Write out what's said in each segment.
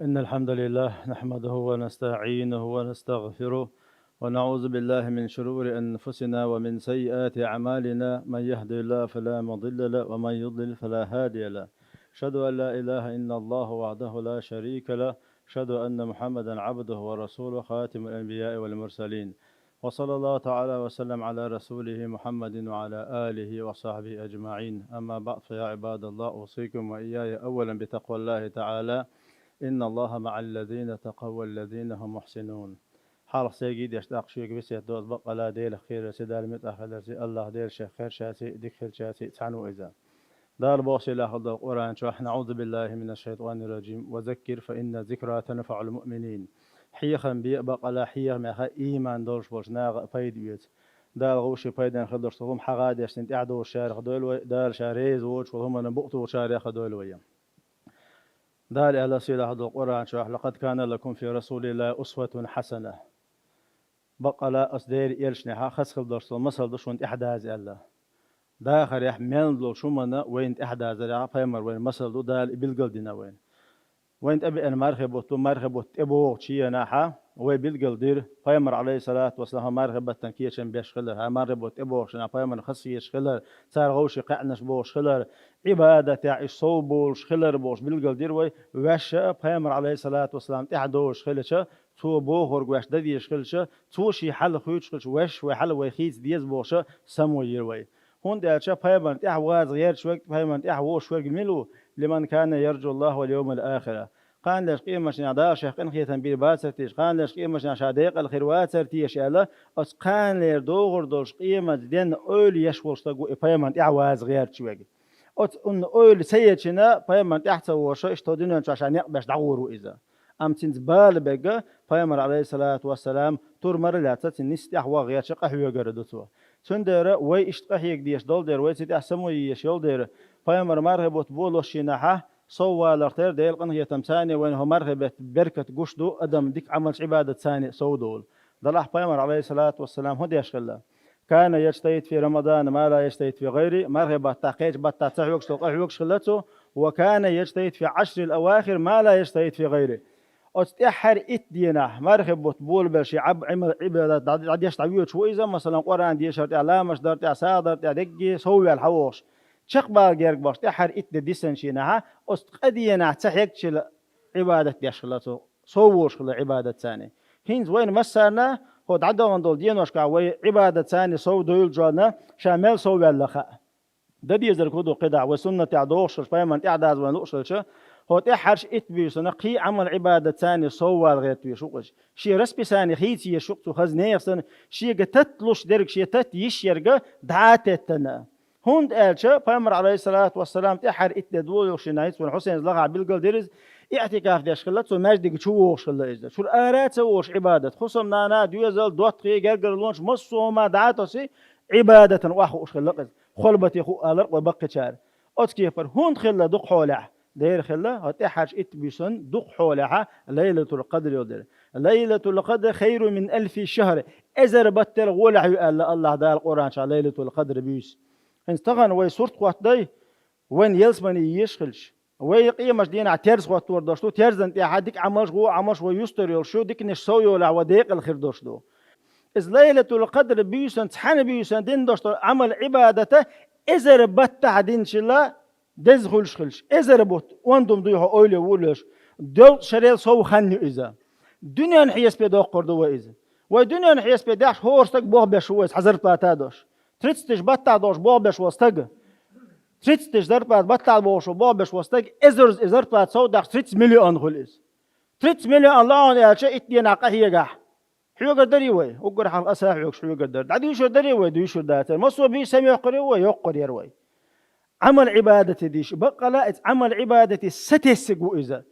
إن الحمد لله نحمده ونستعينه ونستغفره ونعوذ بالله من شرور أنفسنا ومن سيئات أعمالنا من يهدي الله فلا مضل له ومن يضلل فلا هادي له. أشهد أن لا إله إلا الله وحده لا شريك له. أشهد أن محمدا عبده ورسوله خاتم الأنبياء والمرسلين. وصلى الله تعالى وسلم على رسوله محمد وعلى آله وصحبه أجمعين. أما بعد فيا عباد الله أوصيكم وإياي أولا بتقوى الله تعالى. إن الله مع الذين تقوا والذين هم محسنون. حال سيجد يشتاق شيء بس يدوز بقى لا ديل خير سدال متأخر الله ديل شيخ خير شاسي ديك خير شاسي تعنو إذا دار بوصي لا خلد القرآن شرح نعوذ بالله من الشيطان الرجيم وذكر فإن ذكرى تنفع المؤمنين. حيخا بقى لا حيخ ما إيمان دورش بوش ناغ فايد بيت دار غوشي فايدن خلدر صوم حغاد يشتنت أعدو الشارع دول دار شاريز ووش وهم نبقتو شارع دول ويا دال على سيرة هذا القرآن شرح لقد كان لكم في رسول الله أسوة حسنة. بقى لا أصدير يلشنها خسخل درس المصل دشون إحداث الله داخل يحمل دول شو منا وين إحداث الله فيمر وين مصل دو دال بالقلدنا وين أبي أن مرخبوت أبو شيء ناحا وين بالقلدير فيمر عليه الصلاة والسلام مرخبة تنكيشن بيشخلر ها مرخبوت أبو شنا فيمر خصي يشخلر صار غوشي قعنش بوش خلر عبادة تاع صوبوش خلر بوش بالقلدير وش فيمر عليه الصلاة والسلام تحدوش خلش تو بوخر وش دديش خلش تو شي حل خوش خلش وش وحل ويخيز ديز بوش سمو يروي هون ده شاف فيمر تحواز غير شوك فيمر تحوش شوك ملو لمن كان يرجو الله واليوم الآخرة. قان لش قيمة شنعدار شيخ قن خيتن بير باسرتيش قان لش قيمة شنعشاديق الخيروات سرتيش يلا أس قان لير دوغر دوش قيمة دين أول يشوش تقو فيمن تعواز غير شوي أت أن أول سيدنا فيمن تحت وش اشتودين عشان يقبش دعورو إذا أم تنزبال بقى فيمر عليه الصلاة والسلام تور مر لا تنستحوا غير شقة هو جردتوا سندر وي اشتقيك ديش دول در وي تحسمو يشيل در فيمر مرهبت بولوش نحه صوى لرتير ديل قنه يتمساني وين هو مرهبت بركة قشدو أدم ديك عمل عبادة ثاني سودول ضلح فيمر عليه الصلاة والسلام هدي يشغله كان يجتهد في رمضان ما لا يجتهد في غيره مرهبة تحقيق بطا تحوك سلقه شغلته وكان يجتهد في 10 الأواخر ما لا يجتهد في غيره أستحر إتدينا مرهبة بول برشي عبادة عديش تعويض شو إذا مثلا قرآن ديشرت إعلامش دارت إعصادرت إعدقي سوي الحوش شقبال جيرك باش تحر إتد ديسن شينها أستقدينا تحيك شل عبادة ديشلته صووش خل عبادة ثانية هينز وين مسرنا هو تعدى من دول دين وشكا وي عبادة ثانية صو دول جانا شامل صوي اللخاء ده ديزر كودو قدع وسنة تعدوش فايمن إعداد ونقشلش هو تحرش إتبيس نقي عمل عبادة ثانية صو الغيت ويشوقش شي رسبي ثاني خيتي يشوق خزنية سن شي قتتلوش درك شي تت يشيرجا دعاتتنا هند ألشة فامر عليه الصلاة والسلام تحر إتدول وشنايت والحسين زلقة بالقل درز اعتكاف ديش خلت ومجد شو خلا إذا شو الآرات سووش عبادة خصم نانا ديوزل دوت قي جرجر لونش مصو ما دعاتوسي عبادة واخو خلا خلبتي خو ألر وبقي شار أتكيفر هند خلا دق حولع دير خلا هتحرش إتبيسن دق حولع ليلة القدر يودر ليلة القدر خير من 1000 شهر إذا بتر غولع الله دار القرآن شال ليلة القدر بيس انستغن وي صورت قوات داي وين يلسمني يشخلش وي قيمش دينا تيرز قوات ورداشتو تيرز انت حدك عمش ويستريل شو ديك نش سوي ولا وديق الخير دوشتو إذ ليلة القدر بيسن تحن بيسن دين دوشتو عمل عبادته إذا ربت عدين شلا دزخلش خلش إذا ربط واندم ضيحو أولي وولش دول شريل سو خني إذا دنيا نحيس بيدوق قردو إذا ودنيا نحيس بيداش هورستك بوه بشويس حزر باتادوش تريتش بطل دوش بابش وستج تريتش دربات بطل بوش وبابش وستج إزرت بات صودق 3 مليون خلص 3 مليون الله أنا شيء اتنين عقهية جح حيو قدري وي وقر حال أساح يوك شو قدر عدي شو دري وي دويشو داتر مصو بي سمي يقري وي يقري يروي عمل عبادة ديش بقى لا عمل عبادة ستسقو إذا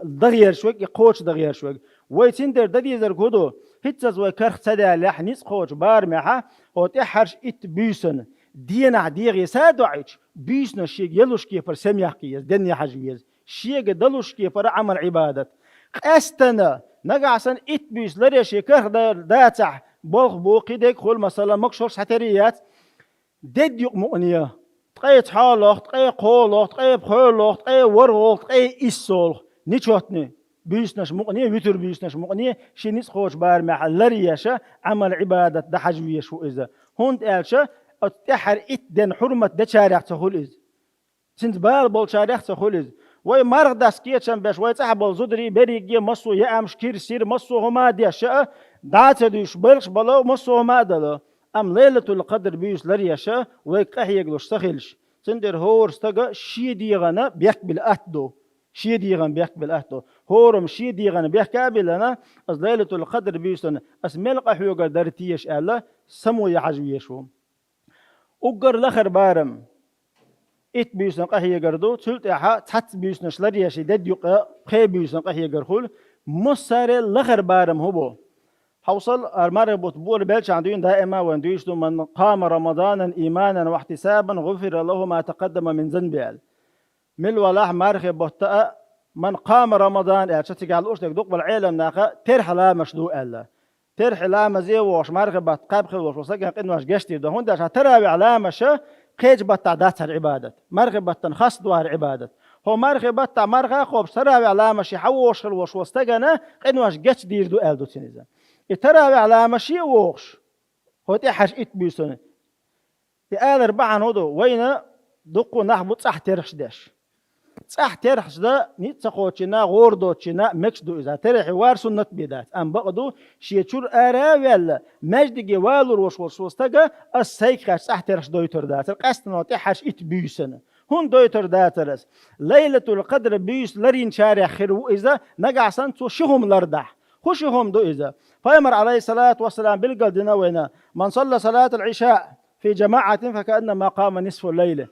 دغير شوك يقوش دغير شوك ويتندر ددي زرقودو هتز وكرخ سدا لحنيس قوش بارمها هو تحرش إت بيسن دينا ديغي سادوعيش بيسن شيء يلوش كيفر سميح كيز دنيا حجويز شيء دلوش كيفر عمل عبادة استنا نقعسن إت بيس لريشي كرخ داتع بوخ بوقي ديك خول مثلا مكشور حتريات دد يقمؤنيا تقيت حالوخ تقي قولوخ تقي بخولوخ تقي ورغوخ تقي إسولوخ نيشوتني بيسنش مقنية وتر بيسنش مقنية شنيس خوش بار مع لريشة عمل عبادة ده حجوية شو إذا هون تقالشة أتحر إتدن حرمة ده شارع تخول إذا سنت بال بول شارع تخول إذا وي مرغ داسكية شن باش وي تحبل زدري بريجي مصو يأمش كير سير مصو هما ديشة دعت دوش بلش بلو مصو هما دلو أم ليلة القدر بيوس لريشة وي قحي يقلوش تخيلش سندر هور استغى شي ديغنا بيقبل أتدو شي ديغن بيقبل أتدو هورم شي ديغن بيقبل أنا أز ليلة القدر بيوسن أسميل قحيو قدر تيش ألا سمو يحجويشهم أقر لخر بارم إت بيوسن قحي قردو تلت إحا تحت بيوسن شلريشي دد يقى قي بيوسن قحي قرخول مصار لخر بارم هبو حوصل المرة بطبور بلش عندين دائما وانديشتو من قام رمضانا إيمانا واحتسابا غفر له ما تقدم من ذنبه مل ولاح مارخ بطأ من قام رمضان شتى قال أوش دق بالعالم ناقة ترح لا مشدو ألا ترح لا مزي وش مارخ بتقاب خل وش وسكن قد واش جشتي ده هون ده ترى علامة شة قيج بتعدات العبادة مارخ بتنخص دوار عبادة هو مارخ بتع مارخ خوب ترى علامة شي حوش خل وش وستجنا قد واش جشت دير دو ألدو تنزل ترى علامة شي وش هو تحش إتبيسون تقال أربعة هودو وين دقو نحبط صح ترخش داش صح ترخش ده نيتسقوتشنا غوردوتشنا مكسدو إذا ترخي وار سنة بدات أم بقدو شيتشور أراويل مجد جوالور وش وستجا السيكاش صح ترخش دويتر دات القصد تحش إتبيسون هون دويتر داترس ليلة القدر بيس لرين شارع خيرو إذا نقع سنتو شهم لردح خشهم دو إذا فيمر عليه الصلاة والسلام بالقلدنا وينا من صلى صلاة العشاء في جماعة فكأنما قام نصف الليل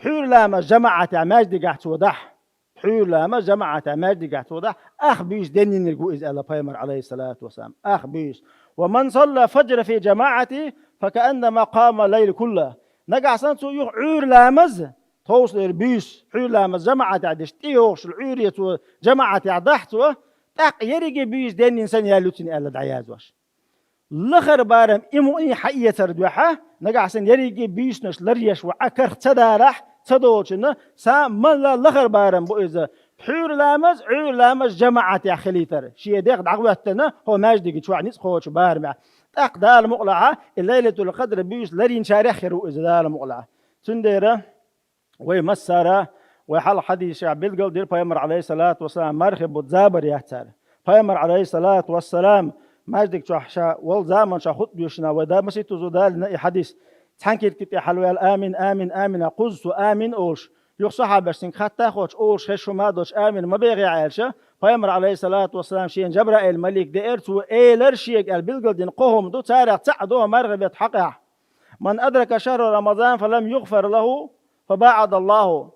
حور لما جماعة ماجد قاعد توضح حور لما جماعة ماجد قاعد توضح أخ بيش دنين الجو إذا الله فيمر عليه الصلاة والسلام أخ بيش ومن صلى فجر في جماعة فكأنما قام الليل كله نقع سنتو يحور لامز توصل بيش حور لامز جماعة عدش تيوش العورية جماعة عضحتو تاق يرجع بيش دين إنسان يالوتني ألا دعياز واش لخر بارم إموني حقيقة تردوحة نجع سن يرجع بيش نش لريش وعكر تدارح تدوشنا سام ملا لخر بارم بوإذا حور لامز عور لامز جماعة يا خليتر شيء داق دعوتنا هو ماجد شو عنيس خوش بارم تاق دال مقلعة الليلة القدر بيش لرين شارع خير إذا دال مقلعة سنديرة ويمسرة وحال حديث عبد القدير فيمر عليه الصلاة والسلام مرخب وتزابر يحتار فيمر عليه الصلاة والسلام ماجدك شحشا والزامن شخط بيشنا ودا مسيتو زودال حديث تحنكي كتي حلويال آمين آمين آمين قزت آمين أوش يقصها بشتن خطا خوش أوش خشو ما دوش آمين ما بيغي عالشة فيمر عليه الصلاة والسلام شين جبرائيل الملك ديرتو إيلر شيك البلقدين قهم دو تاريخ تعدوه مرغب يتحقع من أدرك شهر رمضان فلم يغفر له فبعد الله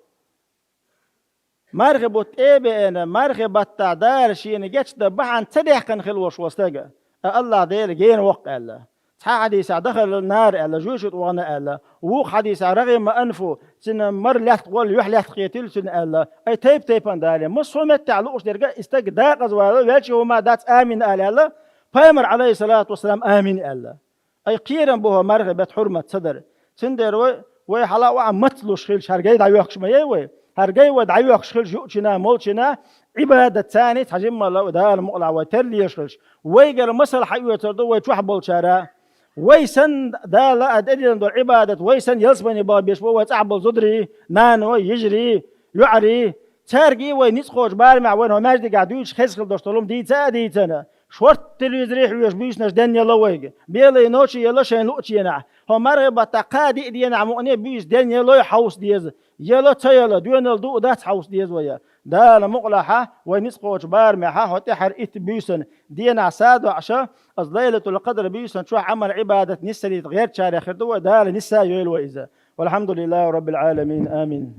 مرغبت أنا مرغبت تعدار شيء جتش دبحان تدح كان خلوش وستجا الله دير جين وق الله حديث دخل النار الله جوشت وانا الله ووق حديث رغم أنفه سن مر لحت قول يحلح قيتل سن الله أي تيب أندالي مصومت تعلقش درجة استجداء قزواله ويش هو ما دات آمين الله فيمر عليه الصلاة والسلام آمين الله أي قيرا به مرغبت حرمة صدر سندر وي حلا وعم متلوش خيل شرقي دعوخش ما يوي هرجي ودعيو يخشخل جوتشنا مولشنا عبادة ثانية حجم الله وده المقلع وترلي يشخش ويجر مسألة حيوة تردو ويتوح بولشارا ويسن ده لا أدري دول عبادة ويسن يلسبني بابيش ويتعبل زدري نانو يجري يعري تارجي وينسخوش بارمع وين هو ماجد قاعدوش خسخل دوشتلوم دي تنا شورت تلويزريح ويش بيشنش دن يلا ويجي بيلا ينوشي يلا شين لوتشي ينع هو مرغب تقادي دينا مؤني بيش دن يلا يحوس ديز يلا تيلا دون الدو دات حوس ديز ويا ده لمقلحة وينسقوش بارمحة هتحر إتبيسن دينا ساد وعشا ليلة القدر بيسن شو عمل عبادة نسا غير شارع خردو ده لنسا يويل وإذا والحمد لله رب العالمين آمين.